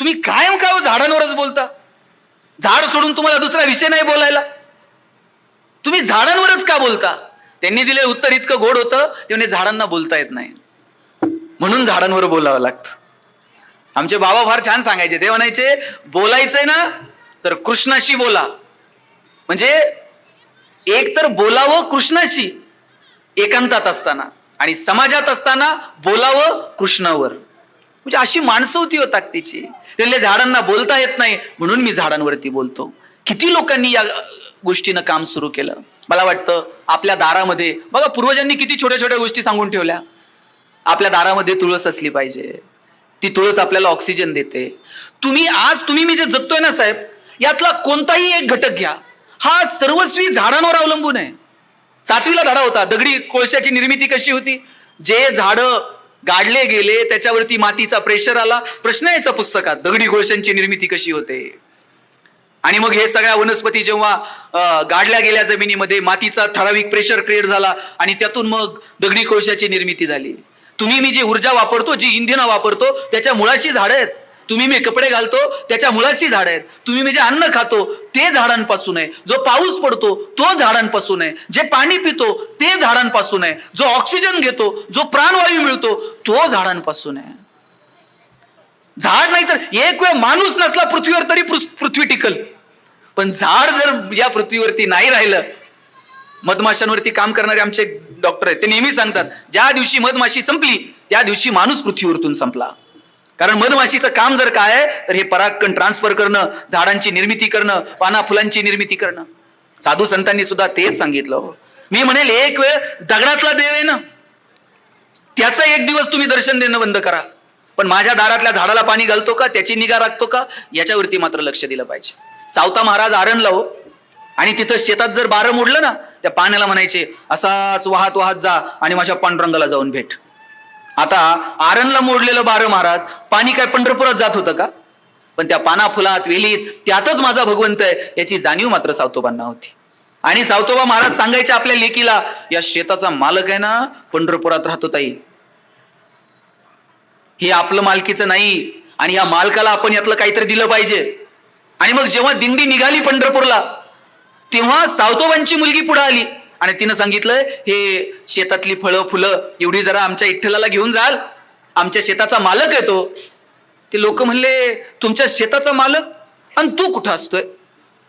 तुम्ही कायम काय झाडांवरच बोलता? झाड सोडून तुम्हाला दुसरा विषय नाही बोलायला? तुम्ही झाडांवरच का बोलता? त्यांनी दिले उत्तर इतकं गोड होतं, ते म्हणजे झाडांना बोलता येत नाही म्हणून झाडांवर बोलावं लागतं. आमचे बाबा फार छान सांगायचे. ते म्हणायचे, बोलायचंय ना तर कृष्णाशी बोला. म्हणजे एक तर बोलावं कृष्णाशी एकांतात असताना, आणि समाजात असताना बोलावं कृष्णावर. म्हणजे अशी माणसं होती हो ताकदीची. त्याला झाडांना बोलता येत नाही म्हणून मी झाडांवरती बोलतो. किती लोकांनी या गोष्टीनं काम सुरू केलं. मला वाटतं आपल्या दारामध्ये बघा, पूर्वजांनी किती छोट्या छोट्या गोष्टी सांगून ठेवल्या. आपल्या दारामध्ये तुळस असली पाहिजे. ती तुळस आपल्याला ऑक्सिजन देते. तुम्ही मी जे जगतोय ना साहेब, यातला कोणताही एक घटक घ्या, हा सर्वस्वी झाडांवर अवलंबून आहे. 7वीला धडा होता, दगडी कोळशाची निर्मिती कशी होती. जे झाड गाडले गेले त्याच्यावरती मातीचा प्रेशर आला. प्रश्न यायचा पुस्तकात, दगडी कोळशांची निर्मिती कशी होते. आणि मग हे सगळ्या वनस्पती जेव्हा गाडल्या गेल्या जमिनीमध्ये, मातीचा ठराविक प्रेशर क्रिएट झाला आणि त्यातून मग दगडी कोळशाची निर्मिती झाली. तुम्ही मी जी ऊर्जा वापरतो, जी इंधनं वापरतो, त्याच्या मुळाशी झाडं आहेत. तुम्ही मी कपडे घालतो त्याच्या मुळाशी झाड आहेत. तुम्ही मी जे अन्न खातो ते झाडांपासून आहे. जो पाऊस पडतो तो झाडांपासून आहे. जे पाणी पितो ते झाडांपासून आहे. जो ऑक्सिजन घेतो, जो प्राणवायू मिळतो तो झाडांपासून आहे. झाड नाही तर एक वेळ माणूस नसला पृथ्वीवर तरी पृथ्वी टिकल, पण झाड जर या पृथ्वीवरती नाही राहिलं. मधमाशांवरती काम करणारे आमचे डॉक्टर आहेत, ते नेहमी सांगतात, ज्या दिवशी मधमाशी संपली त्या दिवशी माणूस पृथ्वीवरतून संपला. कारण मधमाशीचं काम जर काय आहे तर हे परागकण ट्रान्सफर करणं, झाडांची निर्मिती करणं, पाना फुलांची निर्मिती करणं. साधू संतांनी सुद्धा तेच सांगितलं. मी म्हणेल, एक वेळ दगडातला देव आहे ना, त्याचं एक दिवस तुम्ही दर्शन देणं बंद करा, पण माझ्या दारातल्या झाडाला पाणी घालतो का, त्याची निगा राखतो का, याच्यावरती मात्र लक्ष दिलं पाहिजे. सावता महाराज आरणला हो, आणि तिथं शेतात जर बारं मोडलं ना, त्या पाण्याला म्हणायचे, असाच वाहत वाहत जा आणि माझ्या पांडुरंगाला जाऊन भेट. आता आरणला मोडलेलं बारं महाराज पाणी काय पंढरपुरात जात होतं का? पण त्या पाना फुलात वेलीत त्यातच माझा भगवंत आहे याची जाणीव मात्र सावतोबांना होती. आणि सावतोबा महाराज सांगायचे आपल्या लेकीला, या शेताचा मालक आहे ना पंढरपुरात राहतो ताई, हे आपलं मालकीचं नाही, आणि या मालकाला आपण यातलं काहीतरी दिलं पाहिजे. आणि मग जेव्हा दिंडी निघाली पंढरपूरला, तेव्हा सावतोबांची मुलगी पुढे आली आणि तिनं सांगितलं, हे शेतातली फळं फुलं एवढी जरा आमच्या विठ्ठलाला घेऊन जाल, आमच्या शेताचा मालक आहे तो. ते लोक म्हणले, तुमच्या शेताचा मालक, आणि तू कुठं असतोय?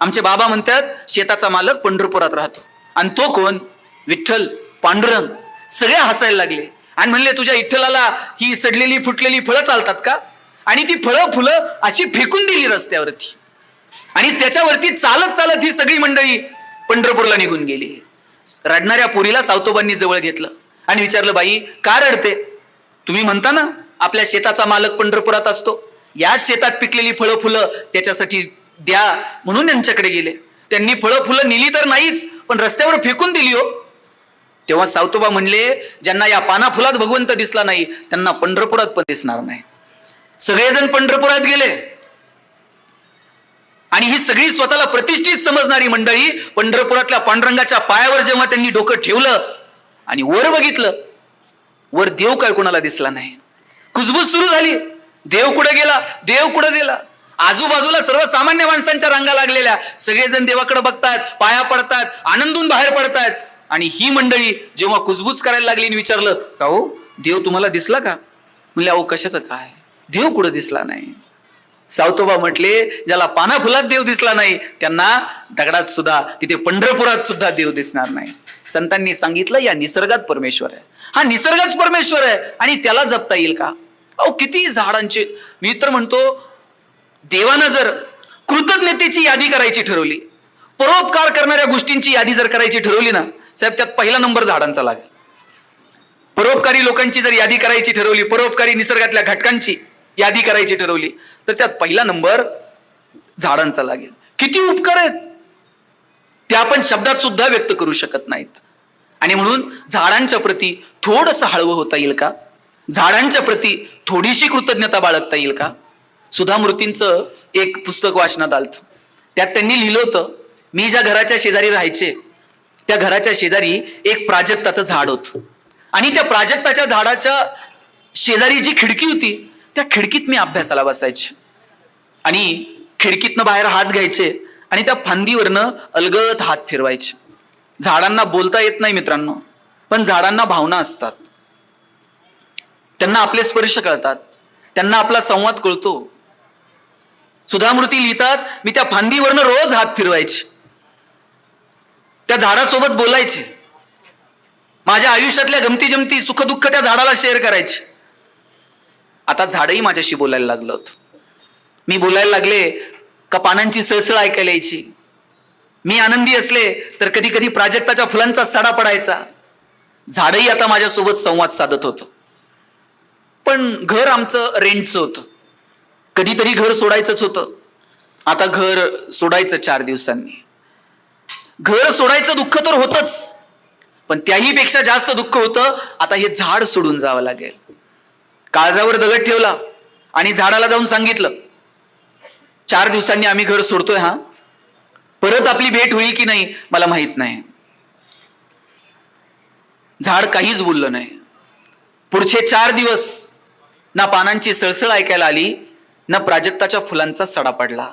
आमचे बाबा म्हणतात, शेताचा मालक पंढरपुरात राहतो. आणि तो कोण? विठ्ठल, पांडुरंग. सगळे हसायला लागले आणि म्हणले, तुझ्या विठ्ठलाला ही सडलेली फुटलेली फळं चालतात का? आणि ती फळं फुलं अशी फेकून दिली रस्त्यावरती, आणि त्याच्यावरती चालत चालत ही सगळी मंडळी पंढरपूरला निघून गेली. रडणाऱ्या पोरीला सावतोबांनी जवळ घेतलं आणि विचारलं, बाई का रडते? तुम्ही म्हणता ना आपल्या शेताचा मालक पंढरपुरात असतो, या शेतात पिकलेली फळं फुलं त्याच्यासाठी द्या म्हणून यांच्याकडे गेले. त्यांनी फळं फुलं नेली तर नाहीच, पण रस्त्यावर फेकून दिली हो. तेव्हा सावतोबा म्हणले, ज्यांना या पाना फुलात भगवंत दिसला नाही त्यांना पंढरपुरात पण दिसणार नाही. सगळेजण पंढरपुरात गेले, आणि ही सगळी स्वतःला प्रतिष्ठित समजणारी मंडळी पंढरपुरातल्या पांडुरंगाच्या पायावर जेव्हा त्यांनी डोकं ठेवलं आणि वर बघितलं, वर देव काय कोणाला दिसला नाही. कुजबूज सुरू झाली, देव कुठे गेला, देव कुठे गेला. आजूबाजूला सर्वसामान्य माणसांच्या रांगा लागलेल्या, सगळेजण देवाकडे बघतात, पाया पडतात, आनंदून बाहेर पडतात. आणि ही मंडळी जेव्हा कुजबूज करायला लागली आणि विचारलं, का हो देव तुम्हाला दिसला का? म्हणले, अहो कशाचं काय, देव कुठे दिसला नाही. सावतोबा म्हटले, ज्याला पाना फुलात देव दिसला नाही त्यांना दगडात सुद्धा, तिथे पंढरपुरात सुद्धा देव दिसणार नाही. संतांनी सांगितलं, या निसर्गात परमेश्वर आहे, हा निसर्गच परमेश्वर आहे, आणि त्याला जपता येईल का? अहो किती झाडांचे. मी तर म्हणतो, देवानं जर कृतज्ञतेची यादी करायची ठरवली, परोपकार करणाऱ्या गोष्टींची यादी जर करायची ठरवली ना साहेब, त्यात पहिला नंबर झाडांचा लागेल. परोपकारी लोकांची जर यादी करायची ठरवली, परोपकारी निसर्गातल्या घटकांची यादी करायची ठरवली, तर त्यात पहिला नंबर झाडांचा लागेल. किती उपकार आहेत ते आपण शब्दात सुद्धा व्यक्त करू शकत नाहीत. आणि म्हणून झाडांच्या प्रती थोडंसं हळवं होता येईल का? झाडांच्या प्रती थोडीशी कृतज्ञता बाळगता येईल का? सुधामूर्तींचं एक पुस्तक वाचनात आलं, त्यात त्यांनी लिहिलं होतं, मी ज्या घराच्या शेजारी राहायचे त्या घराच्या शेजारी एक प्राजक्ताचं झाड होतं, आणि त्या प्राजक्ताच्या झाडाच्या शेजारी जी खिडकी होती त्या खिडकीत मी अभ्यासाला बसायचे. आणि खिडकीतनं बाहेर हात घ्यायचे आणि त्या फांदीवरनं अलगद हात फिरवायचे. झाडांना बोलता येत नाही मित्रांनो, पण झाडांना भावना असतात. त्यांना आपले स्पर्श कळतात, त्यांना आपला संवाद कळतो. सुधामूर्ती लिहितात, मी त्या फांदीवरनं रोज हात फिरवायचे, त्या झाडासोबत बोलायचे, माझ्या आयुष्यातल्या गमती जमती सुखदुःख त्या झाडाला शेअर करायचे. आता झाडही माझ्याशी बोलायला लागलं होतं. मी बोलायला लागले का पानांची सळसळ ऐकायला यायची. मी आनंदी असले तर कधी कधी प्राजक्ताच्या फुलांचा सडा पडायचा. झाडही आता माझ्यासोबत संवाद साधत होतं. पण घर आमचं रेंटचं होतं, कधीतरी घर सोडायचंच होतं. आता घर सोडायचं 4 दिवसांनी. घर सोडायचं दुःख तर होतच, पण त्याही पेक्षा जास्त दुःख होतं आता हे झाड सोडून जावं लागेल. काळजावर दगड ठेवला आणि झाडाला जाऊन सांगितलं, 4 दिवसांनी आम्ही घर सोडतोय, हा परत आपली भेट होईल की नाही मला माहित नाही. झाड काहीच बोललं नाही. पुढचे 4 दिवस ना पानांची सळसळ ऐकायला आली, ना प्राजक्ताच्या फुलांचा सडा पडला.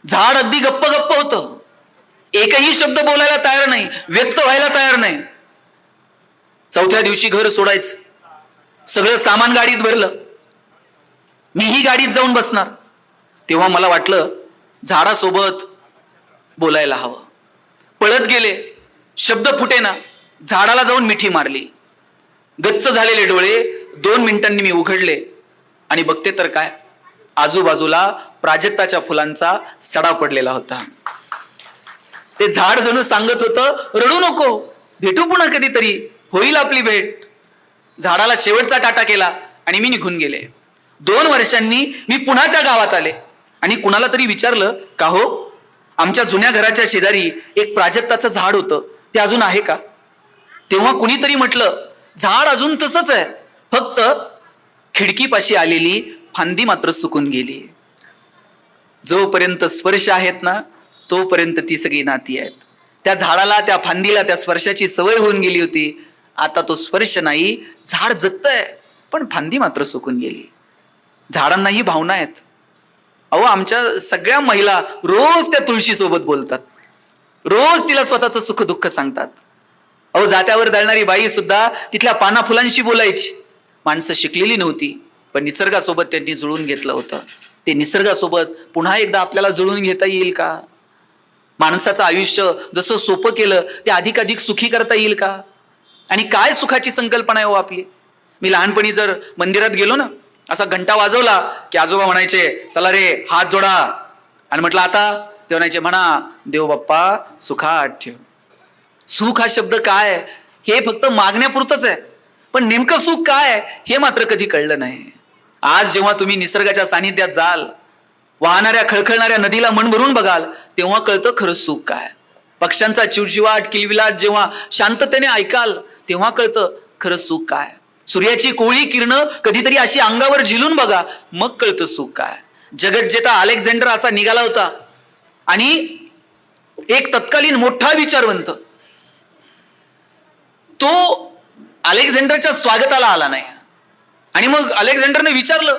झाड अगदी गप्प गप्प होतं. एकही शब्द बोलायला तयार नाही, व्यक्त व्हायला तयार नाही. 4थ्या दिवशी घर सोडायचं. सगळं सामान गाडीत भरलं. मीही गाडीत जाऊन बसणार. तेव्हा मला वाटलं झाडासोबत बोलायला हवं. पळत गेले, शब्द फुटेना. झाडाला जाऊन मिठी मारली. गच्च झालेले डोळे 2 मिनिटांनी मी उघडले आणि बघते तर काय, आजूबाजूला प्राजक्ताच्या फुलांचा सडा पडलेला होता. ते झाड जणू सांगत होतं, रडू नको, भेटू पुन्हा कधीतरी, होईल आपली भेट. झाडाला शेवटचा टाटा केला आणि मी निघून गेले. 2 वर्षांनी मी पुन्हा त्या गावात आले आणि कुणाला तरी विचारलं, का हो, आमच्या जुन्या घराच्या शेजारी एक प्राजक्ताचं झाड होतं, ते अजून आहे का? तेव्हा कुणीतरी म्हटलं, झाड अजून तसंच आहे, फक्त खिडकीपाशी आलेली फांदी मात्र सुकून गेली. जोपर्यंत स्पर्श आहेत ना, तोपर्यंत ती सगळी नाती आहेत. त्या झाडाला, त्या फांदीला त्या स्पर्शाची सवय होऊन गेली होती. आता तो स्पर्श नाही, झाड जगतंय, पण फांदी मात्र सुकून गेली. झाडांनाही भावना आहेत. अहो, आमच्या सगळ्या महिला रोज त्या तुळशी सोबत बोलतात, रोज तिला स्वतःचं सुख दुःख सांगतात. अहो, जात्यावर दळणारी बाई सुद्धा तिथल्या पाना फुलांशी बोलायची. माणसं शिकलेली नव्हती, पण निसर्गासोबत त्यांनी जुळून घेतलं होतं. ते निसर्गासोबत पुन्हा एकदा आपल्याला जुळून घेता येईल का? माणसाचं आयुष्य जसं सोपं केलं ते अधिकाधिक सुखी करता येईल का? आणि काय सुखाची संकल्पना आहे हो आपली. मी लहानपणी जर मंदिरात गेलो ना, असा घंटा वाजवला की आजोबा म्हणायचे, चला रे हात जोडा, आणि म्हटलं आता, ते म्हणायचे, म्हणा देव बाप्पा सुखात ठेव. सुख हा शब्द काय, हे फक्त मागण्यापुरतच आहे, पण नेमकं सुख काय हे मात्र कधी कळलं नाही. आज जेव्हा तुम्ही निसर्गाच्या सानिध्यात जाल, वाहणाऱ्या खळखळणाऱ्या नदीला मन भरून बघाल, तेव्हा कळतं खरं सुख काय. पक्ष्यांचा चिवचिवाट किलबिलाट जेव्हा शांततेने ऐकाल, तेव्हा कळतं खरं सुख काय. सूर्याची कोवळी किरणं कधीतरी अशी अंगावर झिलून बघा, मग कळतं सुख काय. जगज्जेता अलेक्झांडर असा निघाला होता आणि एक तत्कालीन मोठा विचारवंत, तो अलेक्झांडरच्या स्वागताला आला नाही. आणि मग अलेक्झांडरने विचारलं,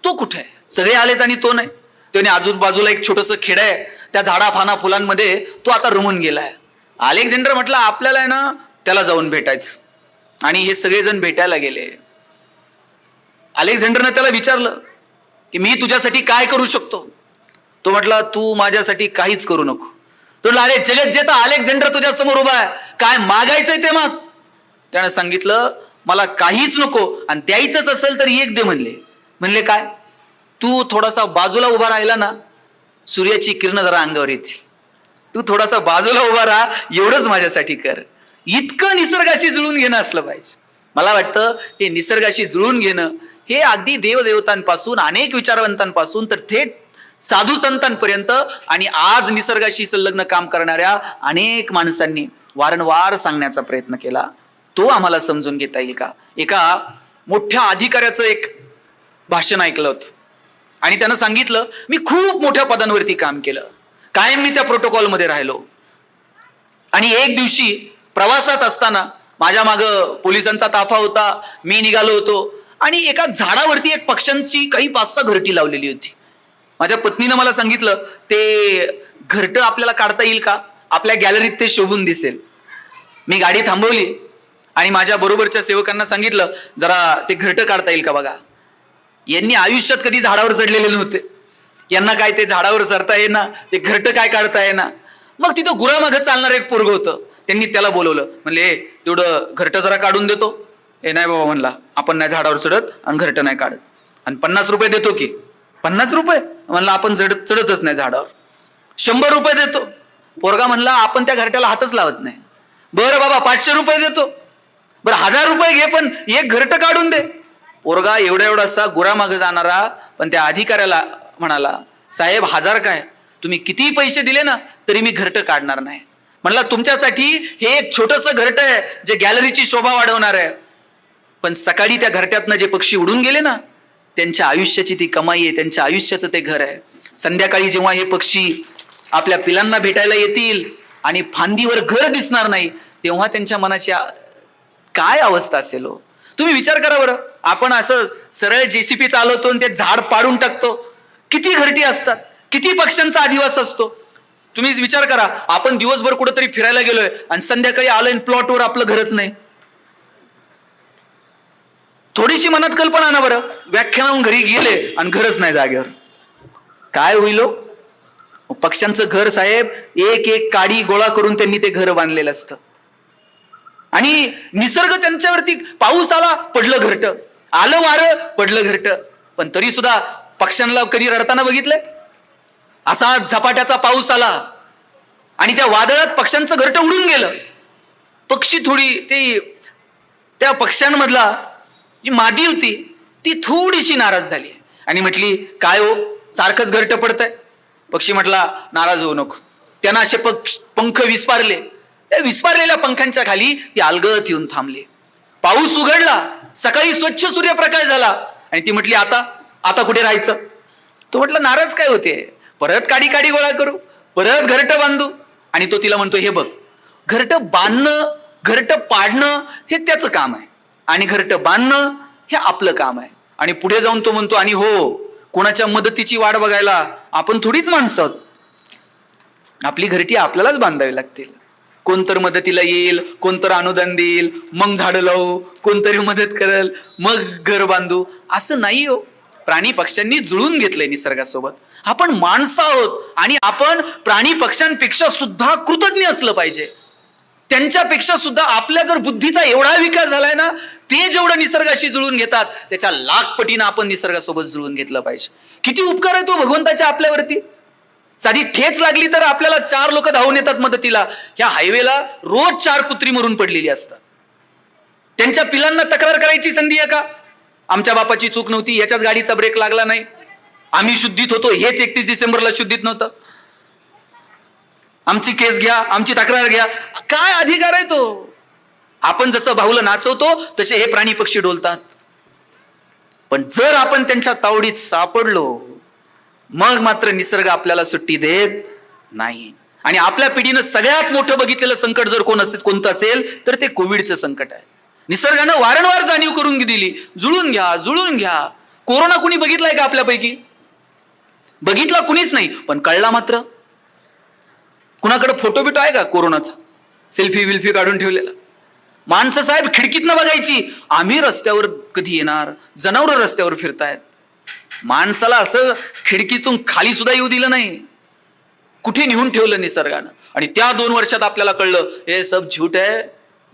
तो कुठे आहे? सगळे आलेत आणि तो नाही. त्याने आजूबाजूला एक छोटस खेड आहे, त्या झाडा फाना फुलांमध्ये तो आता रमून गेलाय. अलेक्झांडर म्हटलं, आपल्याला आहे ना त्याला जाऊन भेटायचं. आणि हे सगळेजण भेटायला गेले. अलेक्झांडरने त्याला विचारलं की मी तुझ्यासाठी काय करू शकतो? तो म्हटला, तू माझ्यासाठी काहीच करू नको. तो म्हटला, अरे जगज्जेता अलेक्झांडर तुझ्या समोर उभा आहे, काय मागायचंय ते माग. त्याने सांगितलं, मला काहीच नको, आणि द्यायचंच असेल तर एक दे म्हणले. म्हणले काय? तू थोडासा बाजूला उभा राहिला ना, सूर्याची किरण जरा अंगावर येतील. तू थोडासा बाजूला उभा राहा, एवढंच माझ्यासाठी कर. इतकं निसर्गाशी जुळून घेणं असलं पाहिजे. मला वाटतं हे निसर्गाशी जुळून घेणं हे अगदी देवदेवतांपासून, अनेक विचारवंतांपासून तर थेट साधू संतांपर्यंत आणि आज निसर्गाशी संलग्न काम करणाऱ्या अनेक माणसांनी वारंवार सांगण्याचा प्रयत्न केला. तो आम्हाला समजून घेता येईल का? एका मोठ्या अधिकाऱ्याचं एक भाषण ऐकलं होतं आणि त्यानं सांगितलं, मी खूप मोठ्या पदांवरती काम केलं, कायम मी त्या प्रोटोकॉलमध्ये राहिलो, आणि एक दिवशी प्रवासात असताना माझ्या मागं पोलिसांचा ताफा होता, मी निघालो होतो, आणि एका झाडावरती एक पक्ष्यांची काही 5-6 घरटी लावलेली होती. माझ्या पत्नीनं मला सांगितलं, ते घरटं आपल्याला काढता येईल का, आपल्या गॅलरीत ते शोभून दिसेल. मी गाडी थांबवली आणि माझ्या बरोबरच्या सेवकांना सांगितलं, जरा ते घरटं काढता येईल का बघा. यांनी आयुष्यात कधी झाडावर चढलेले नव्हते, यांना काय ते झाडावर चढता येईना, ते घरटं काय काढता येईना. मग तिथं गुरामागं चालणार एक पोरग होतं, त्यांनी त्याला बोलवलं, म्हणले तेवढं घरटं जरा काढून देतो. हे नाही बाबा म्हणला, आपण नाही झाडावर चढत आणि घरटं नाही काढत, आणि 50 रुपये देतो की. 50 रुपये म्हणला, आपण चढतच नाही झाडावर. 100 रुपये देतो. पोरगा म्हणला, आपण त्या घरट्याला हातच लावत नाही. बरं बाबा 500 रुपये देतो. बरं 1000 रुपये घे, पण एक घरटं काढून दे. पोरगा एवढासा गुरामागं जाणारा, पण त्या अधिकाऱ्याला म्हणाला, साहेब 1000 काय, तुम्ही कितीही पैसे दिले ना तरी मी घरटं काढणार नाही. म्हणला, तुमच्यासाठी हे एक छोटंसं घरटं आहे जे गॅलरीची शोभा वाढवणार आहे, पण सकाळी त्या घरट्यातनं जे पक्षी उडून गेले ना, त्यांच्या आयुष्याची ती कमाई आहे, त्यांच्या आयुष्याचं ते घर आहे. संध्याकाळी जेव्हा हे पक्षी आपल्या पिलांना भेटायला येतील आणि फांदीवर घर दिसणार नाही, तेव्हा त्यांच्या मनाची काय अवस्था असेल हो. तुम्ही विचार करा बरं, आपण असं सरळ JCP चालवतो आणि ते झाड पाडून टाकतो. किती घरटी असतात, किती पक्ष्यांचा अधिवास असतो. तुम्ही विचार करा, आपण दिवसभर कुठेतरी फिरायला गेलोय आणि संध्याकाळी आलोय प्लॉटवर आपलं घरच नाही. थोडीशी मनात कल्पना आणा बरं, व्याख्यानाहून घरी गेले आणि घरच नाही जागेवर, काय होईल? पक्ष्यांचं घर साहेब, एक एक काडी गोळा करून त्यांनी ते घर बांधलेलं असतं. आणि निसर्ग त्यांच्यावरती, पाऊस आला पडलं घरटं, आलं वारं पडलं घरटं, पण तरी सुद्धा पक्ष्यांना कधी रडताना बघितलंय? असा झपाट्याचा पाऊस आला आणि त्या वादळात पक्ष्यांचं घरटं उडून गेलं. पक्षी थोडी त्या पक्ष्यांमधला जी मादी होती ती थोडीशी नाराज झाली आणि म्हटली, काय हो सारखंच घरटं पडतंय. पक्षी म्हटला, नाराज होऊ नको. त्यांना असे पंख विस्पारले, त्या विस्पारलेल्या पंखांच्या खाली ती अलगद येऊन थांबली. पाऊस उघडला, सकाळी स्वच्छ सूर्यप्रकाश झाला आणि ती म्हटली, आता कुठे राहायचं? तो म्हटला, नाराज काय होते, परत काडी काडी गोळा करू, परत घरटं बांधू. आणि तो तिला म्हणतो, हे बघ, घरटं बांधणं घरटं पाडणं हे त्याचं काम आहे आणि घरटं बांधणं हे आपलं काम आहे. आणि पुढे जाऊन तो म्हणतो, आणि हो, कोणाच्या मदतीची वाट बघायला आपण थोडीच माणसं आहोत. आपली घरटी आपल्यालाच बांधावी लागतील. कोणतर मदतीला येईल, कोणतर अनुदान देईल, मग झाडं लावू, कोणतरी मदत करेल, मग घर बांधू, असं नाही हो. प्राणी पक्ष्यांनी जुळून घेतलंय निसर्गासोबत. आपण माणसं आहोत आणि आपण प्राणी पक्ष्यांपेक्षा सुद्धा कृतज्ञ असलं पाहिजे. त्यांच्यापेक्षा सुद्धा आपल्या जर बुद्धीचा एवढा विकास झालाय ना, ते जेवढं निसर्गाशी जुळून घेतात त्याच्या लाख पटीनं आपण निसर्गासोबत जुळून घेतलं पाहिजे. किती उपकार आहे तो भगवंताच्या आपल्यावरती. साधी ठेच लागली तर आपल्याला 4 लोक धावून येतात मदतीला. ह्या हायवेला रोज 4 कुत्री मरून पडलेली असतात. त्यांच्या पिलांना तक्रार करायची संधी आहे का? आमच्या बापाची चूक नव्हती, याच्याच गाडीचा ब्रेक लागला नाही, आम्ही शुद्धीत होतो, हेच 31 डिसेंबरला शुद्धीत नव्हतं, आमची केस घ्या, आमची तक्रार घ्या. काय अधिकार आहे तो? आपण जसं भाऊला नाचवतो तसे हे प्राणी पक्षी डोलतात. पण जर आपण त्यांच्या तावडीत सापडलो, मग मात्र निसर्ग आपल्याला सुट्टी देत नाही. आणि आपल्या पिढीनं सगळ्यात मोठं बघितलेलं संकट जर कोणतं असेल तर ते कोविडचं संकट आहे. निसर्गानं वारंवार जाणीव करून दिली, जुळून घ्या, जुळून घ्या. कोरोना कुणी बघितलाय का आपल्यापैकी? बघितला कुणीच नाही, पण कळला मात्र. कुणाकडे फोटो बिटो आहे का कोरोनाचा? सेल्फी विल्फी काढून ठेवलेला. माणसं साहेब खिडकीतनं बघायची, आम्ही रस्त्यावर कधी येणार, जनावरं रस्त्यावर फिरतायत. माणसाला असं खिडकीतून खाली सुद्धा येऊ दिलं नाही. कुठे नेऊन ठेवलं निसर्गानं. आणि त्या 2 वर्षात आपल्याला कळलं हे सब झूट आहे,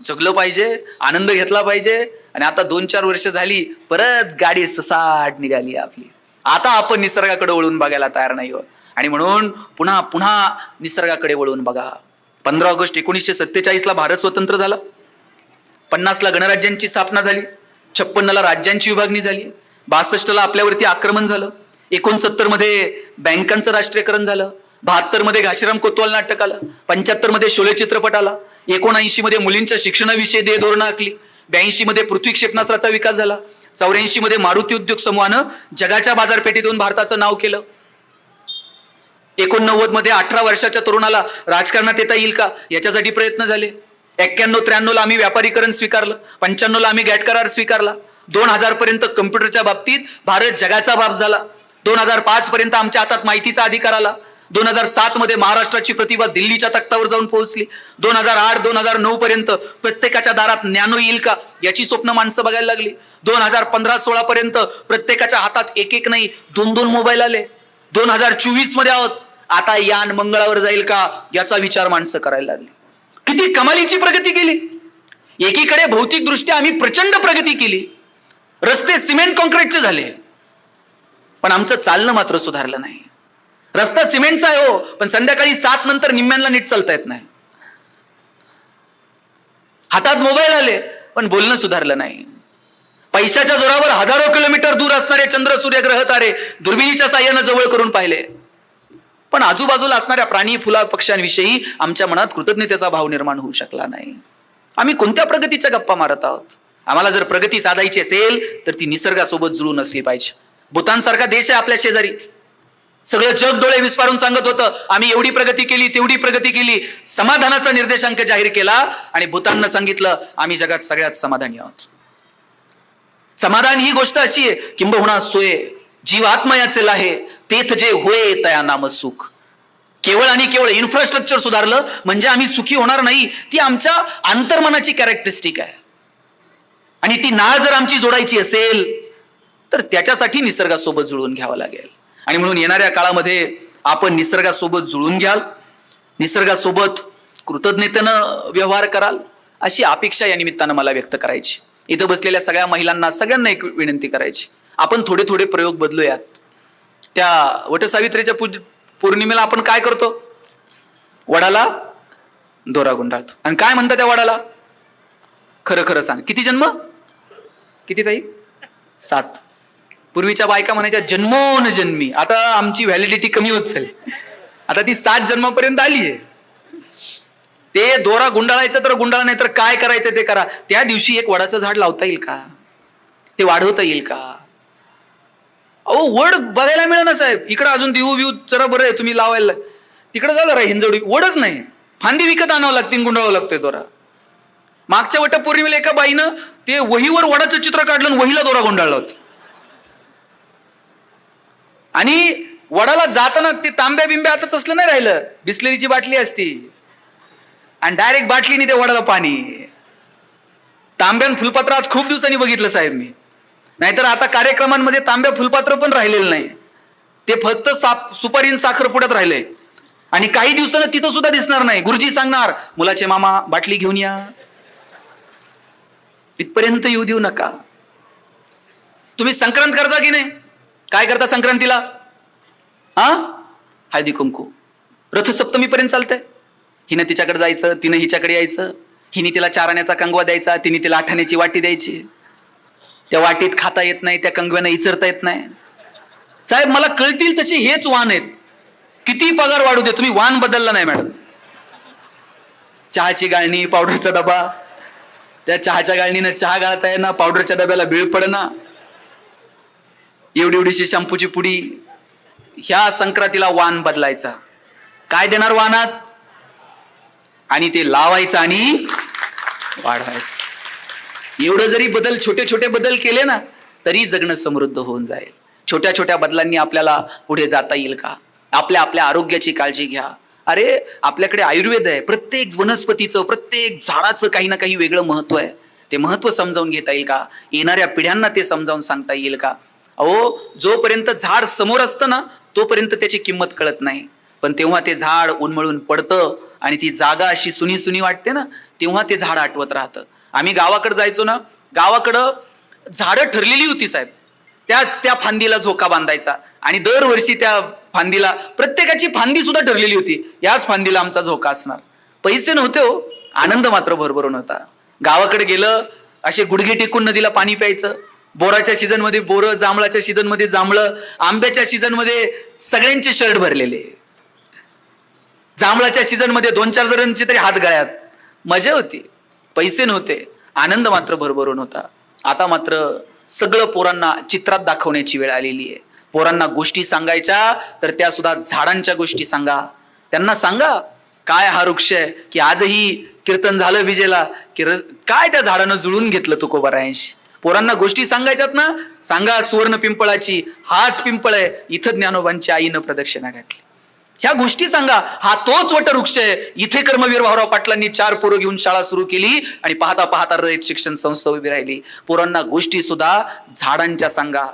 जगलं पाहिजे, आनंद घेतला पाहिजे. आणि आता 2-4 वर्ष झाली, परत गाडी ससाट निघाली आपली. आता आपण निसर्गाकडे वळून बघायला तयार नाही आहोत. आणि म्हणून पुन्हा पुन्हा निसर्गाकडे वळून बघा. 15 ऑगस्ट 1947ला भारत स्वतंत्र झाला, 50ला गणराज्यांची स्थापना झाली, 56ला राज्यांची विभागणी झाली, 62ला आपल्यावरती आक्रमण झालं, 69 मध्ये बँकांचं राष्ट्रीयकरण झालं, 72 मध्ये घाशीराम कोतवाल नाटक आलं, 75 मध्ये शोले चित्रपट आला, 79 मध्ये मुलींच्या शिक्षणाविषयी देह धोरणं आखली, 82 मध्ये पृथ्वी क्षेपणास्त्राचा विकास झाला, 84 मध्ये मारुती उद्योग समूहानं जगाच्या बाजारपेठेतून भारताचं नाव केलं. 89 मध्ये 18 वर्षाच्या तरुणाला राजकारणात येता येईल का याच्यासाठी प्रयत्न झाले. 91-93ला आम्ही व्यापारीकरण स्वीकारलं, 95ला आम्ही गॅट करार स्वीकारला, 2000 पर्यंत कम्प्युटरच्या बाबतीत भारत जगाचा बाप झाला, 2005 पर्यंत आमच्या हातात माहितीचा अधिकार आला. 2007 मध्ये महाराष्ट्राची प्रतिभा दिल्लीच्या तख्तावर जाऊन पोहोचली. 2008-2009 पर्यंत प्रत्येकाच्या दारात नॅनो येईल का याची स्वप्न माणसं बघायला लागली. 2015-16 पर्यंत प्रत्येकाच्या हातात एक एक नाही 2-2 मोबाईल आले. 2024 मध्ये आहोत, आता यान मंगळावर जाईल का याचा विचार माणसं करायला लागली. किती कमालीची प्रगती केली. एकीकडे भौतिकदृष्ट्या आम्ही प्रचंड प्रगती केली, रस्ते सिमेंट कॉन्क्रीटचे झाले, पण आमचं चालणं मात्र सुधारलं नाही. रस्ता सिमेंटचा आहे हो, पण संध्याकाळी 7 नंतर निम्म्यांना नीट चालता येत नाही. हातात मोबाईल आले पण बोलणं सुधारलं नाही. पैशाच्या जोरावर हजारो किलोमीटर दूर असणारे चंद्र, सूर्य, ग्रह, तारे दुर्बिणीच्या साह्यानं जवळ करून पाहिले, पण आजूबाजूला असणाऱ्या प्राणी, फुला, पक्ष्यांविषयी आमच्या मनात कृतज्ञतेचा भाव निर्माण होऊ शकला नाही. आम्ही कोणत्या प्रगतीच्या गप्पा मारत आहोत? आम्हाला जर प्रगती साधायची असेल तर ती निसर्गासोबत जुळून असली पाहिजे. भूतानसारखा देश आहे आपल्या शेजारी, सगळं जग डोळे विस्फारून सांगत होतं आम्ही एवढी प्रगती केली, तेवढी प्रगती केली. समाधानाचा निर्देशांक जाहीर केला आणि भूताननं सांगितलं आम्ही जगात सगळ्यात समाधानी आहोत. समाधान ही गोष्ट अशी आहे, किंबहुना सोय जीवात्मयाचे लाहे तेथ जे होय तया नाम सुख. केवळ आणि केवळ इन्फ्रास्ट्रक्चर सुधारलं म्हणजे आम्ही सुखी होणार नाही. ती आमच्या अंतर्मनाची कॅरेक्टरिस्टिक आहे आणि ती नाळ जर आमची जोडायची असेल तर त्याच्यासाठी निसर्गासोबत जुळून घ्यावं लागेल. आणि म्हणून येणाऱ्या काळामध्ये आपण निसर्गासोबत जुळून घ्याल, निसर्गासोबत कृतज्ञतेनं व्यवहार कराल अशी अपेक्षा या निमित्तानं मला व्यक्त करायची. इथं बसलेल्या सगळ्या महिलांना, सगळ्यांना एक विनंती करायची, आपण थोडे थोडे प्रयोग बदलूयात. त्या वटसावित्रीच्या पौर्णिमेला आपण काय करतो? वडाला दोरा गुंडाळतो. आणि काय म्हणतात त्या वडाला? खरं खरं सांग, किती जन्म? किती ताई? 7. पूर्वीच्या बायका म्हणायच्या जन्मोन जन्मी. आता आमची व्हॅलिडिटी कमी होत चालली, आता ती 7 जन्मापर्यंत आली आहे. ते दोरा गुंडाळायचं तर गुंडाळा, नाही तर काय करायचं ते करा. त्या दिवशी एक वडाचं झाड लावता येईल का? ते वाढवता येईल का? अहो वड बघायला मिळेना साहेब. इकडं अजून देऊ बिऊ जरा बरं आहे तुम्ही लावायला, तिकडे झालं रा हिंजवडी, वडच नाही. फांदी विकत आणावं लागते, गुंडाळावं लागतोय दोरा. मागच्या वटपौर्णिमेला एका बाईनं ते वहीवर वडाचं चित्र काढलं आणि वहीला दोरा गुंडाळला होता. आणि वडाला जाताना ते तांब्या बिंब्या आता तसलं नाही राहिलं, बिस्लरीची बाटली असती आणि डायरेक्ट बाटलीने ते वडाला पाणी. तांब्यान फुलपात्र आज खूप दिवसांनी बघितलं साहेब मी. नाहीतर आता कार्यक्रमांमध्ये तांब्या फुलपात्र पण राहिलेलं नाही, ते फक्त सुपारी साखर पुड्यात राहिले. आणि काही दिवसानं तिथं सुद्धा दिसणार नाही. गुरुजी सांगणार मुलाचे मामा बाटली घेऊन या. इथपर्यंत येऊ देऊ नका. तुम्ही संक्रांत करता की नाही? काय करता संक्रांतीला? हळदी कुंकू. रथसप्तमी पर्यंत चालतंय. हिनं तिच्याकडे जायचं, तिनं हिच्याकडे यायचं. हिने तिला 4 आण्याचा कंगवा द्यायचा, तिने तिला 8 आण्याची वाटी द्यायची. त्या वाटीत खाता येत नाही, त्या कंगव्यानं इचरता येत नाही. साहेब मला कळतील तसे हेच वाण आहेत. किती पगार वाढू दे, तुम्ही वाण बदलला नाही मॅडम. चहाची गाळणी, पावडरचा डबा, त्या चहाच्या गाळणीनं चहा गाळता येईना, पावडरच्या डब्याला बीळ पडना, एवढी एवढीशी शॅम्पूची पुडी. ह्या संक्रांतीला वाण बदलायचा. काय देणार वाणात? आणि ते लावायचं आणि वाढवायचं. एवढं जरी बदल, छोटे छोटे बदल केले ना तरी जगणं समृद्ध होऊन जाईल. छोट्या छोट्या बदलांनी आपल्याला पुढे जाता येईल का? आपल्या आपल्या आरोग्याची काळजी घ्या. अरे आपल्याकडे आयुर्वेद आहे. प्रत्येक वनस्पतीचं, प्रत्येक झाडाचं काही ना काही वेगळं महत्व आहे. ते महत्व समजावून घेता येईल का? येणाऱ्या पिढ्यांना ते समजावून सांगता येईल का? अहो जोपर्यंत झाड समोर असतं ना तोपर्यंत त्याची किंमत कळत नाही, पण तेव्हा ते झाड उन्मळून पडतं आणि ती जागा अशी सुनी सुनी वाटते ना, तेव्हा ते झाड आठवत राहतं. आम्ही गावाकडे जायचो ना, गावाकडं झाडं ठरलेली होती साहेब, त्या फांदीला झोका बांधायचा आणि दरवर्षी त्या फांदीला, प्रत्येकाची फांदी सुद्धा ठरलेली होती, याच फांदीला आमचा झोका असणार. पैसे नव्हते हो, आनंद मात्र भरभरून होता. गावाकडे गेलं असे गुडघे टेकून नदीला पाणी प्यायचं. बोराच्या सीझन मध्ये बोरं, जांभळाच्या सीझन मध्ये जांभळं, आंब्याच्या सीझन मध्ये सगळ्यांचे शर्ट भरलेले, जांभळाच्या सीझन मध्ये 2-4 जणांचे तरी हात गळ्यात. मजा होती. पैसे नव्हते, आनंद मात्र भरभरून होता. आता मात्र सगळं पोरांना चित्रात दाखवण्याची वेळ आलेली आहे. पोरांना गोष्टी सांगायच्या तर त्या सुद्धा झाडांच्या गोष्टी सांगा. त्यांना सांगा काय हा वृक्ष आहे, की आजही कीर्तन झालं विजेला की काय त्या झाडानं जुळून घेतलं तुकोबारायांशी. पोरांना गोष्टी सांगायच्यात ना, सांगा सुवर्ण पिंपळाची हाच पिंपळ आहे, इथं ज्ञानोबांच्या आईनं प्रदक्षिणा घातली. ह्या गोष्टी सांगा, हा तोच वटवृक्ष आहे, इथे कर्मवीर भाऊराव पाटलांनी 4 पोरं घेऊन शाळा सुरू केली आणि पाहता पाहता रयत शिक्षण संस्था उभी राहिली. पोरांना गोष्टी सुद्धा झाडांच्या सांगा,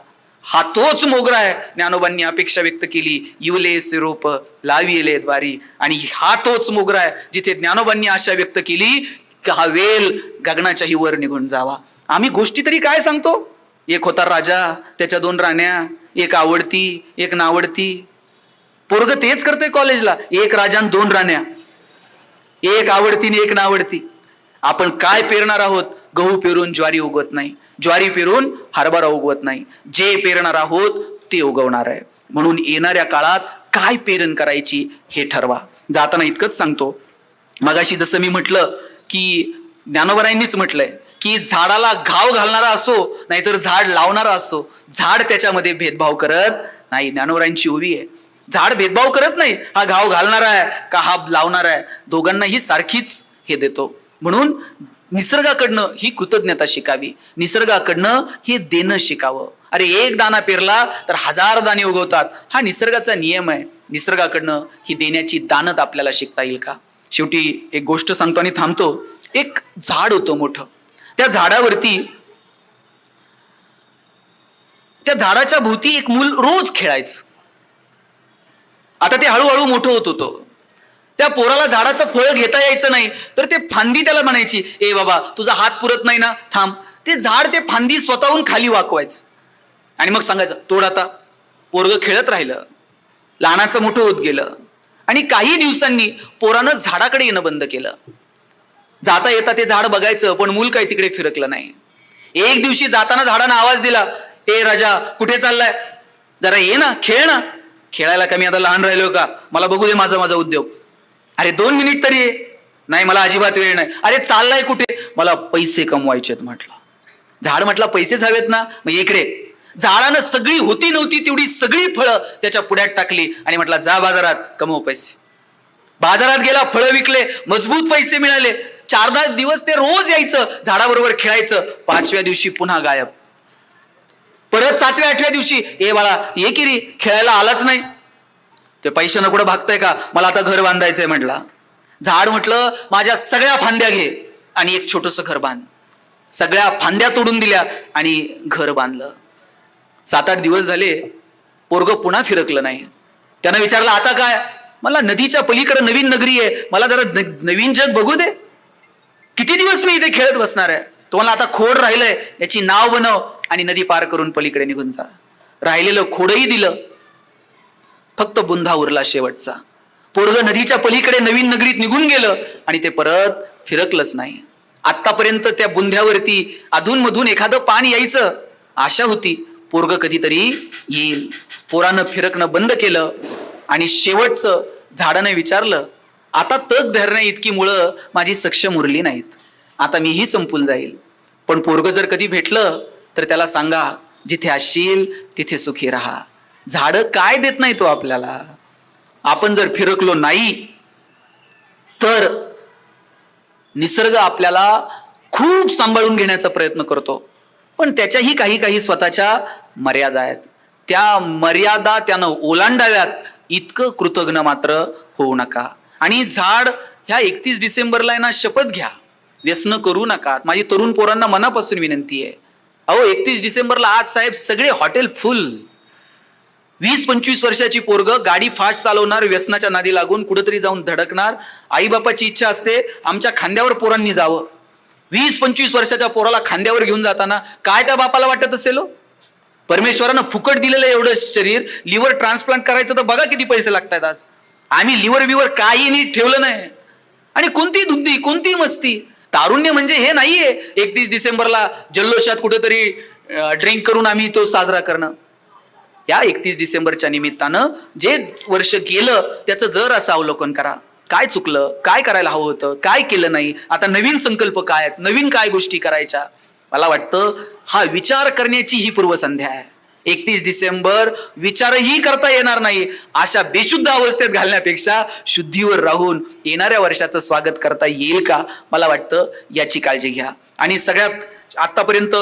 हा तोच मोगरा आहे, ज्ञानोबांनी अपेक्षा व्यक्त केली, इवले सिरोप लाविले द्वारी, आणि हा तोच मोगरा आहे जिथे ज्ञानोबांनी आशा व्यक्त केली की हा वेल गगनाच्याही वर निघून जावा. आम्ही गोष्टी तरी काय सांगतो? एक होता राजा, त्याच्या 2 राण्या, एक आवडती एक नावडती. पोरग तेच करतोय कॉलेजला, एक राजा 2 राण्या, एक आवडती आणि एक नावडती. आपण काय पेरणार आहोत? गहू पेरून ज्वारी उगवत नाही, ज्वारी पेरून हरभरा उगवत नाही. जे पेरणार आहोत ते उगवणार आहे. म्हणून येणाऱ्या काळात काय पेरण करायची हे ठरवा. जाताना इतकंच सांगतो, मगाशी जसं मी म्हटलं की ज्ञानोबांनीच म्हटलंय की झाडाला घाव घालणारा असो नाहीतर झाड लावणारा असो, झाड त्याच्यामध्ये भेदभाव करत नाही. ज्ञानोबांची ओवी आहे, झाड भेदभाव करत नाही, हा घाव घालणारा आहे का हा लावणारा आहे, दोघांनाही सारखीच हे देतो. म्हणून निसर्गाकडनं ही कृतज्ञता शिकावी, निसर्गाकडनं हे देणं शिकावं. अरे एक दाना पेरला तर 1000 दाणे उगवतात, हा निसर्गाचा नियम आहे. निसर्गाकडनं ही देण्याची दानत आपल्याला शिकता येईल का? शेवटी एक गोष्ट सांगतो आणि थांबतो. एक झाड होतं मोठं, त्या झाडावरती, त्या झाडाच्या भोवती एक मूल रोज खेळायचं. आता ते हळूहळू मोठं होत होतं. त्या पोराला झाडाचं फळ घेता यायचं नाही, तर ते फांदी त्याला म्हणायची, ए बाबा तुझा हात पुरत नाही ना, थांब. ते झाड ते फांदी स्वतःहून खाली वाकवायचं आणि मग सांगायचं तोड आता. पोरग खेळत राहिलं, लहानाचं मोठं होत गेलं आणि काही दिवसांनी पोरानं झाडाकडे येणं बंद केलं. जाता येता ते झाड बघायचं, पण मूल काही तिकडे फिरकलं नाही. एक दिवशी जाताना झाडानं आवाज दिला, ए राजा कुठे चाललाय, जरा ये ना, खेळ ना. खेळायला कमी आता लहान राहिलो का, मला बघू दे माझा माझा उद्योग. अरे 2 मिनिट तरी ये. नाही मला अजिबात वेळ नाही. अरे चाललाय कुठे, मला पैसे कमवायचेत म्हटलं. झाड म्हटलं पैसेच हवेत ना, मग इकडे. झाडानं सगळी होती नव्हती तेवढी सगळी फळं त्याच्या पुढ्यात टाकली आणि म्हटलं जा बाजारात कमव पैसे. बाजारात गेला, फळं विकले, मजबूत पैसे मिळाले. 4-10 दिवस ते रोज यायचं, झाडाबरोबर खेळायचं. 5व्या दिवशी पुन्हा गायब. परत 7व्या-8व्या दिवशी, ए बाळा ये की रे, खेळायला आलाच नाही. ते पैशानं कुठं भागताय का, मला आता घर बांधायचंय म्हटला. झाड म्हटलं माझ्या सगळ्या फांद्या घे आणि एक छोटंसं घर बांध. सगळ्या फांद्या तोडून दिल्या आणि घर बांधलं. 7-8 दिवस झाले, पोरग पुन्हा फिरकलं नाही. त्यानं विचारलं आता काय, मला नदीच्या पलीकडे नवीन नगरी आहे, मला जरा नवीन जग बघू दे. किती दिवस मी इथे खेळत बसणार आहे, तुम्हाला आता खोड राहिलंय याची नाव बनव आणि नदी पार करून पलीकडे निघून जा. राहिलेलं खोडही दिलं, फक्त बुंधा उरला शेवटचा. पोरग नदीच्या पलीकडे नवीन नगरीत निघून गेलं आणि ते परत फिरकलंच नाही. आतापर्यंत त्या बुंध्यावरती अधूनमधून एखादं पान यायचं, आशा होती पोरग कधीतरी येईल. पोरानं फिरकणं बंद केलं आणि शेवटचं झाडाने विचारलं, आता तग धरण्या इतकी मुळं माझी सक्षम उरली नाहीत, आता मीही संपून जाईल. पण पोरग जर कधी भेटलं तर त्याला सांगा, जिथे असशील तिथे सुखी राहा. झाड काय देत नाही तो आपल्याला. आपण जर फिरकलो नाही तर निसर्ग आपल्याला खूप सांभाळून घेण्याचा प्रयत्न करतो, पण त्याच्याही काही स्वतःच्या मर्यादा आहेत. त्या मर्यादा त्यानं ओलांडाव्यात इतकं कृतज्ञ मात्र होऊ नका. आणि झाड ह्या 31 डिसेंबरला ना शपथ घ्या, व्यसन करू नका. माझी तरुण पोरांना मनापासून विनंती आहे. अहो 31 डिसेंबरला आज साहेब सगळे हॉटेल फुल. 20-25 वर्षाची पोरग गाडी फास्ट चालवणार, व्यसनाच्या नादी लागून कुठेतरी जाऊन धडकणार. आई बापाची इच्छा असते आमच्या खांद्यावर पोरांनी जावं. 20-25 वर्षाच्या पोराला खांद्यावर घेऊन जाताना काय त्या बापाला वाटत असेल? परमेश्वरानं फुकट दिलेलं एवढं शरीर, लिव्हर ट्रान्सप्लांट करायचं तर बघा किती पैसे लागतात आज. आम्ही लिव्हर बिव्हर काही नीट ठेवलं नाही. आणि कोणती धुंदी, कोणती मस्ती. तारुण्य म्हणजे हे नाहीये 31 डिसेंबरला जल्लोषात कुठेतरी ड्रिंक करून आम्ही तो साजरा करणं. या 31 डिसेंबरच्या निमित्तानं जे वर्ष गेलं त्याचं जर असं अवलोकन करा. काय चुकलं, काय करायला हवं होतं, काय केलं नाही, आता नवीन संकल्प काय आहेत, नवीन काय गोष्टी करायच्या. मला वाटतं हा विचार करण्याची ही पूर्वसंध्या आहे. 31 डिसेंबर विचारही करता येणार नाही अशा बेशुद्ध अवस्थेत घालण्यापेक्षा शुद्धीवर राहून येणाऱ्या वर्षाचं स्वागत करता येईल का, मला वाटतं याची काळजी घ्या. आणि सगळ्यात आतापर्यंत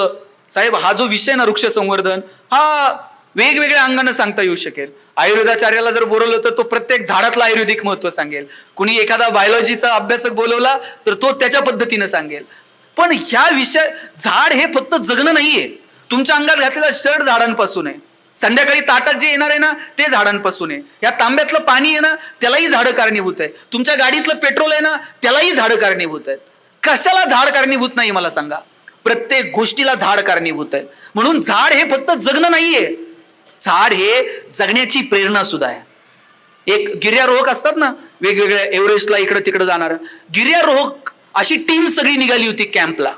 साहेब हा जो विषय ना वृक्ष संवर्धन हा वेगवेगळ्या अंगाने सांगता येऊ शकेल. आयुर्वेदाचार्याला जर बोलवलं तर तो प्रत्येक झाडातलं आयुर्वेदिक महत्व सांगेल. कुणी एखादा बायोलॉजीचा अभ्यासक बोलवला तर तो त्याच्या पद्धतीनं सांगेल. पण ह्या विषय झाड हे फक्त जगणं नाहीये. तुमच्या अंगात घातलेला शर्ट झाडांपासून आहे. संध्याकाळी ताटात जे येणार आहे ना ते झाडांपासून आहे. या तांब्यातलं पाणी आहे ना त्यालाही झाडं कारणीभूत आहे. तुमच्या गाडीतलं पेट्रोल आहे ना त्यालाही झाडं कारणीभूत आहेत. कशाला झाड कारणीभूत नाही मला सांगा? प्रत्येक गोष्टीला झाड कारणीभूत आहे. म्हणून झाड हे फक्त जगणं नाहीये, झाड हे जगण्याची प्रेरणा सुद्धा आहे. एक गिर्यारोहक असतात ना वेगवेगळ्या एव्हरेस्टला इकडे तिकडे जाणार गिर्यारोहक, अशी टीम सगळी निघाली होती कॅम्पला.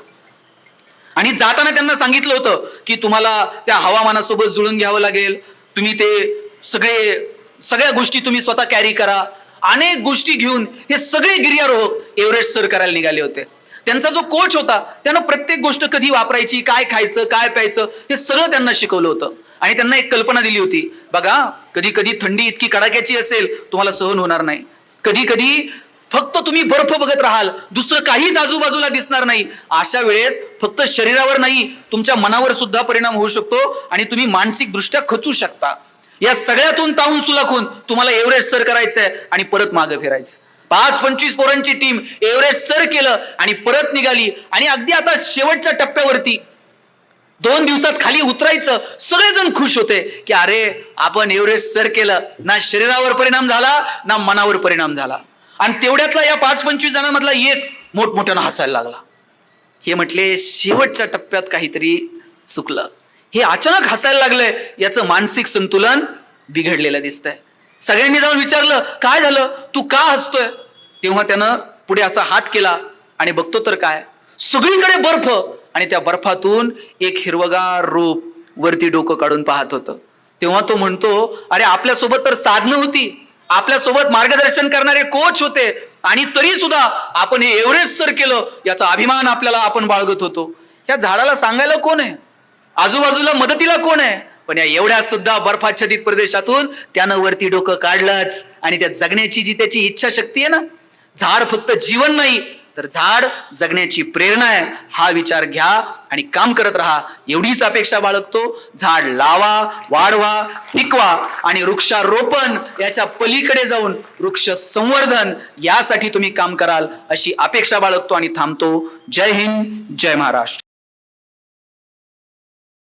आणि जाताना त्यांना सांगितलं होतं की तुम्हाला त्या हवामानासोबत जुळून घ्यावं लागेल. तुम्ही ते सगळ्या गोष्टी तुम्ही स्वतः कॅरी करा. अनेक गोष्टी घेऊन हे सगळे गिर्यारोहक एव्हरेस्ट सर करायला निघाले होते. त्यांचा जो कोच होता त्यानं प्रत्येक गोष्ट कधी वापरायची, काय खायचं, काय प्यायचं हे सगळं त्यांना शिकवलं होतं. आणि त्यांना एक कल्पना दिली होती, बघा कधी कधी थंडी इतकी कडाक्याची असेल तुम्हाला सहन होणार नाही. कधी कधी फक्त तुम्ही बर्फ बघत राहाल, दुसरं काहीच आजूबाजूला दिसणार नाही. अशा वेळेस फक्त शरीरावर नाही तुमच्या मनावर सुद्धा परिणाम होऊ शकतो आणि तुम्ही मानसिक दृष्ट्या खचू शकता. या सगळ्यातून तावून सुलाखून तुम्हाला एव्हरेस्ट सर करायचंय आणि परत मागे फिरायचं. 5-25 पोरांची टीम एव्हरेस्ट सर केलं आणि परत निघाली. आणि अगदी आता शेवटच्या टप्प्यावरती 2 दिवसात खाली उतरायचं. सगळेजण खुश होते की अरे आपण एव्हरेस्ट सर केलं. ना शरीरावर परिणाम झाला ना मनावर परिणाम झाला. आणि तेवढ्यातला या 5-25 जणांमधला एक मोठमोठ्यानं हसायला लागला. हे म्हटले शेवटच्या टप्प्यात काहीतरी चुकलं. हे अचानक हसायला लागलंय, याचं मानसिक संतुलन बिघडलेलं दिसतंय. सगळ्यांनी जाऊन विचारलं काय झालं, तू का हसतोय? तेव्हा त्यानं पुढे असा हात केला आणि बघतो तर काय, सगळीकडे बर्फ आणि त्या बर्फातून एक हिरवगार रूप वरती डोकं काढून पाहत होतं. तेव्हा तो म्हणतो अरे आपल्यासोबत तर साधनं होती, आपल्यासोबत मार्गदर्शन करणारे कोच होते आणि तरी सुद्धा आपण हे एव्हरेस्ट सर केलं याचा अभिमान आपल्याला आपण बाळगत होतो. या झाडाला सांगायला कोण आहे, आजूबाजूला मदतीला कोण आहे? पण या एवढ्या सुद्धा बर्फाच्छादित प्रदेशातून त्यानं वरती डोकं काढलंच. आणि त्या जगण्याची जी त्याची इच्छा शक्ती आहे ना, झाड फक्त जीवन नाही तर झाड जगण्याची प्रेरणा आहे, हा विचार घ्या आणि काम करत राहा एवढीच अपेक्षा बाळगतो. झाड लावा, वाढवा, टिकवा आणि वृक्षारोपण याच्या पलीकडे जाऊन वृक्ष संवर्धन यासाठी तुम्ही काम कराल अशी अपेक्षा बाळगतो आणि थांबतो. जय हिंद, जय महाराष्ट्र.